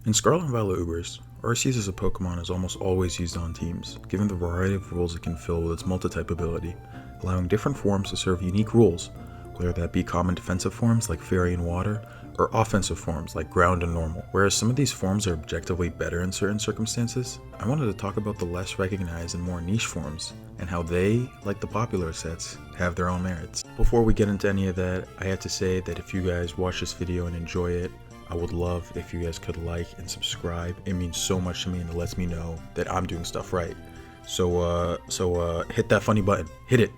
In Scarlet and Violet Ubers, Arceus as a Pokemon is almost always used on teams, given the variety of roles it can fill with its multi-type ability, allowing different forms to serve unique roles, whether that be common defensive forms like Fairy and Water, or offensive forms like Ground and Normal. Whereas some of these forms are objectively better in certain circumstances, I wanted to talk about the less recognized and more niche forms, and how they, like the popular sets, have their own merits. Before we get into any of that, I have to say that if you guys watch this video and enjoy it, I would love if you guys could like and subscribe. It means so much to me and it lets me know that I'm doing stuff right. So hit that funny button. Hit it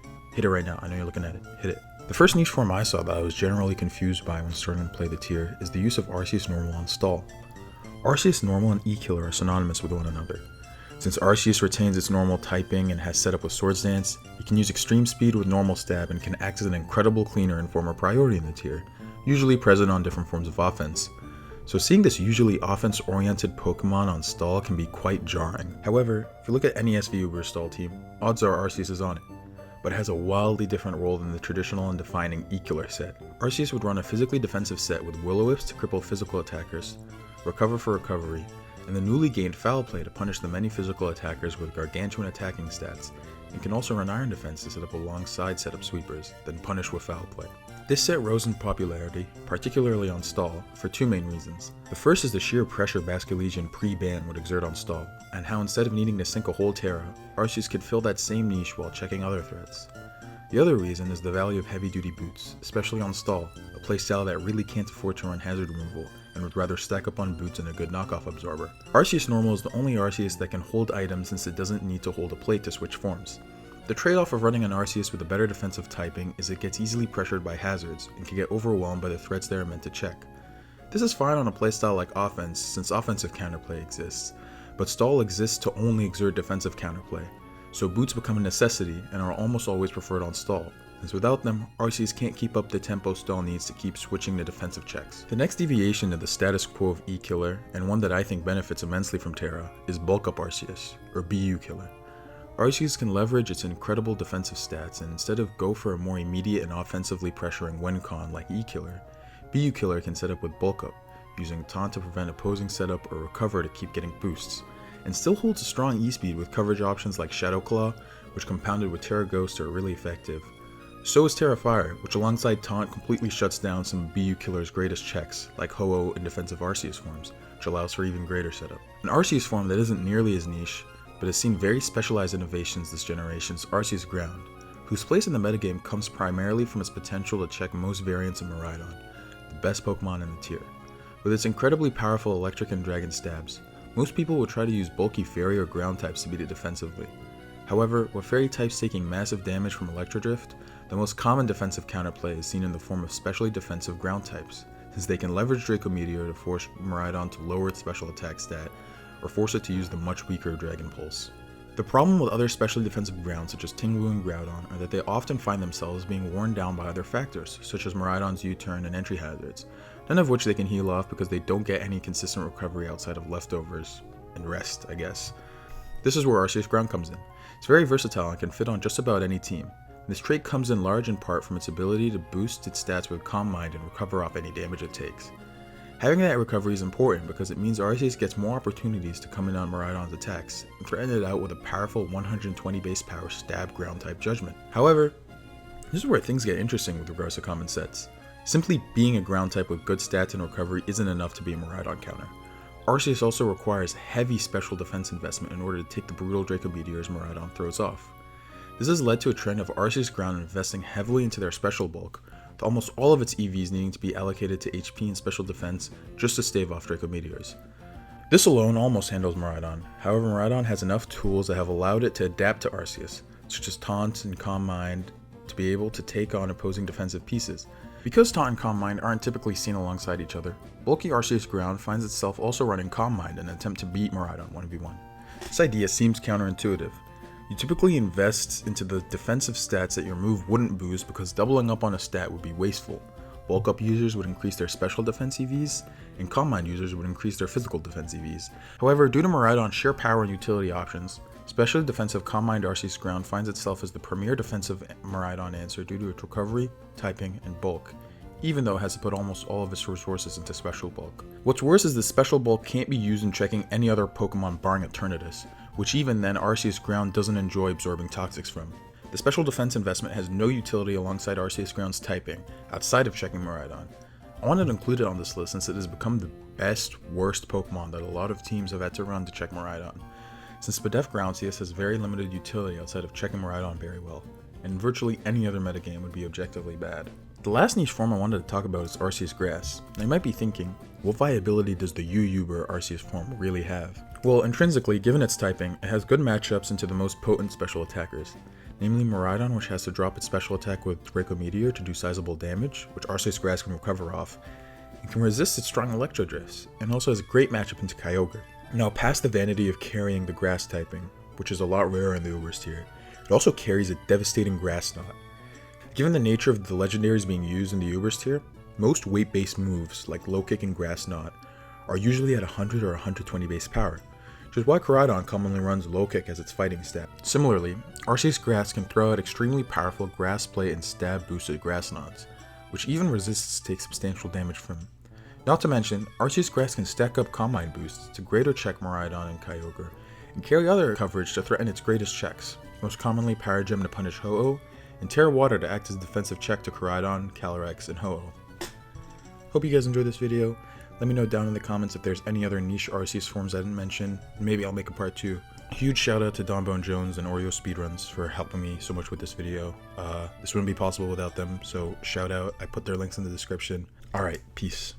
right now. I know you're looking at it. Hit it. The first niche form I saw that I was generally confused by when starting to play the tier is the use of Arceus Normal on Stall. Arceus Normal and E-Killer are synonymous with one another. Since Arceus retains its normal typing and has set up with Swords Dance, you can use Extreme Speed with Normal Stab and can act as an incredible cleaner and form a priority in the tier, usually present on different forms of offense. So seeing this usually offense-oriented Pokemon on Stall can be quite jarring. However, if you look at NES Uber's Stall team, odds are Arceus is on it, but it has a wildly different role than the traditional and defining E-Killer set. Arceus would run a physically defensive set with Will-O-Wisps to cripple physical attackers, Recover for recovery, and the newly gained Foul Play to punish the many physical attackers with gargantuan attacking stats, and can also run Iron Defense to set up alongside setup sweepers, then punish with Foul Play. This set rose in popularity, particularly on Stall, for two main reasons. The first is the sheer pressure Basculegion pre-ban would exert on Stall, and how instead of needing to sink a whole Terra, Arceus could fill that same niche while checking other threats. The other reason is the value of heavy-duty boots, especially on Stall, a playstyle that really can't afford to run hazard removal, and would rather stack up on boots and a good knockoff absorber. Arceus Normal is the only Arceus that can hold items since it doesn't need to hold a plate to switch forms. The trade-off of running an Arceus with a better defensive typing is it gets easily pressured by hazards and can get overwhelmed by the threats they are meant to check. This is fine on a playstyle like offense since offensive counterplay exists, but Stall exists to only exert defensive counterplay, so boots become a necessity and are almost always preferred on Stall, since without them, Arceus can't keep up the tempo Stall needs to keep switching to defensive checks. The next deviation of the status quo of E-Killer, and one that I think benefits immensely from Terra, is Bulk Up Arceus, or BU Killer. Arceus can leverage its incredible defensive stats and instead of go for a more immediate and offensively pressuring win-con like E-Killer, BU Killer can set up with Bulk Up, using Taunt to prevent opposing setup or Recover to keep getting boosts, and still holds a strong E-speed with coverage options like Shadow Claw, which compounded with Terra Ghost are really effective. So is Terra Fire, which alongside Taunt completely shuts down some of BU Killer's greatest checks, like Ho-Oh and defensive Arceus forms, which allows for even greater setup. An Arceus form that isn't nearly as niche, but has seen very specialized innovations this generation's Arceus Ground, whose place in the metagame comes primarily from its potential to check most variants of Miraidon, the best Pokemon in the tier. With its incredibly powerful Electric and Dragon stabs, most people will try to use bulky Fairy or Ground types to beat it defensively. However, with Fairy types taking massive damage from Electrodrift, the most common defensive counterplay is seen in the form of specially defensive Ground types, since they can leverage Draco Meteor to force Miraidon to lower its special attack stat, or force it to use the much weaker Dragon Pulse. The problem with other specially defensive grounds such as Tinglu and Groudon are that they often find themselves being worn down by other factors, such as Miraidon's U-turn and entry hazards, none of which they can heal off because they don't get any consistent recovery outside of leftovers and rest, I guess. This is where Arceus Ground comes in. It's very versatile and can fit on just about any team. This trait comes in large in part from its ability to boost its stats with Calm Mind and recover off any damage it takes. Having that recovery is important because it means Arceus gets more opportunities to come in on Miraidon's attacks and threaten it out with a powerful 120 base power stab ground type judgment. However, this is where things get interesting with regards to common sets. Simply being a ground type with good stats and recovery isn't enough to be a Miraidon counter. Arceus also requires heavy special defense investment in order to take the brutal Draco Meteors Miraidon throws off. This has led to a trend of Arceus Ground investing heavily into their special bulk, with almost all of its EVs needing to be allocated to HP and special defense just to stave off Draco Meteors. This alone almost handles Miraidon, however Miraidon has enough tools that have allowed it to adapt to Arceus, such as Taunt and Calm Mind, to be able to take on opposing defensive pieces. Because Taunt and Calm Mind aren't typically seen alongside each other, bulky Arceus Ground finds itself also running Calm Mind in an attempt to beat Miraidon 1v1. This idea seems counterintuitive. You typically invest into the defensive stats that your move wouldn't boost because doubling up on a stat would be wasteful. Bulk Up users would increase their special defense EVs, and Calm Mind users would increase their physical defense EVs. However, due to Miraidon's sheer power and utility options, especially defensive Calm Mind Arceus Ground finds itself as the premier defensive Miraidon answer due to its recovery, typing, and bulk, even though it has to put almost all of its resources into Special Bulk. What's worse is the Special Bulk can't be used in checking any other Pokemon barring Eternatus, which even then Arceus Ground doesn't enjoy absorbing Toxics from. The Special Defense investment has no utility alongside Arceus Ground's typing, outside of checking Miraidon. I wanted to include it on this list since it has become the best, worst Pokemon that a lot of teams have had to run to check Miraidon. Since Spadef Groundseuss has very limited utility outside of checking Miraidon very well, and virtually any other metagame would be objectively bad. The last niche form I wanted to talk about is Arceus Grass. Now you might be thinking, what viability does the Uber Arceus form really have? Well, intrinsically, given its typing, it has good matchups into the most potent special attackers, namely Miraidon, which has to drop its special attack with Draco Meteor to do sizable damage, which Arceus Grass can recover off, and can resist its strong Electro Drifts, and also has a great matchup into Kyogre. Now, past the vanity of carrying the Grass typing, which is a lot rarer in the Ubers tier, it also carries a devastating Grass Knot. Given the nature of the legendaries being used in the Ubers tier, most weight-based moves like Low Kick and Grass Knot are usually at 100 or 120 base power, which is why Koraidon commonly runs Low Kick as its fighting stat. Similarly, Arceus Grass can throw out extremely powerful Grass Play and Stab boosted Grass Knots, which even resists take substantial damage from. Not to mention, Arceus Grass can stack up Combine boosts to greater check Miraidon and Kyogre, and carry other coverage to threaten its greatest checks, most commonly Power Gem to punish Ho-Oh, and Terra Water to act as a defensive check to Koraidon, Calyrex, and Ho-Oh. Hope you guys enjoyed this video. Let me know down in the comments if there's any other niche Arceus forms I didn't mention, and maybe I'll make a part 2. Huge shout out to Donbone Jones and Oreo Speedruns for helping me so much with this video. This wouldn't be possible without them, so shout out. I put their links in the description. Alright, peace.